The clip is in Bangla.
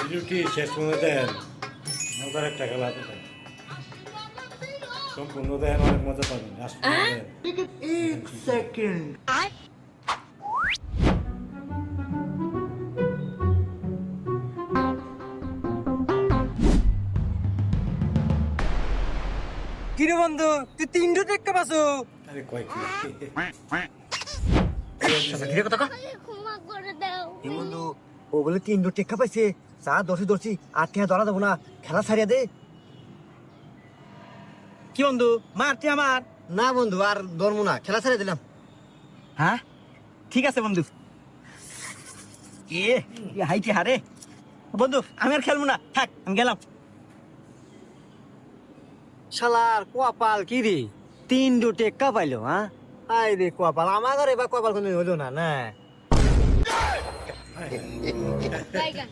ভিডিওটি শেষ পর্যন্ত দেন, মজার একটা খেলা আছে। সম্পূর্ণ দেখেন, অনেক মজা পাবেন। আসলে एक सेकंड কিরে বন্ধু তুই তিনটে টেক্কা পাসো আরে কয় কি কিরে কথা কা ক্ষমা করে দাও এই বন্ধু ও বলে তিনটে টেক্কা পাইছে চা দর্শি আর টিয়া ধরা দেবো না খেলা ছাড়িয়া দে কি বন্ধু মার টিয়া মার না বন্ধু আর ধরবো না, খেলা ছেড়ে দিলাম। হ্যাঁ ঠিক আছে বন্ধু হাইটি হারে বন্ধু আমি আর খেলবো না, থাক আমি গেলাম। শালার কোয়াপাল কি রে, তিনটে টেক্কা পাইলো। হ্যাঁ আই রে কোয়াপাল, আমার ঘরে বা কোয়াপাল কোনো হলো না না। জায়গা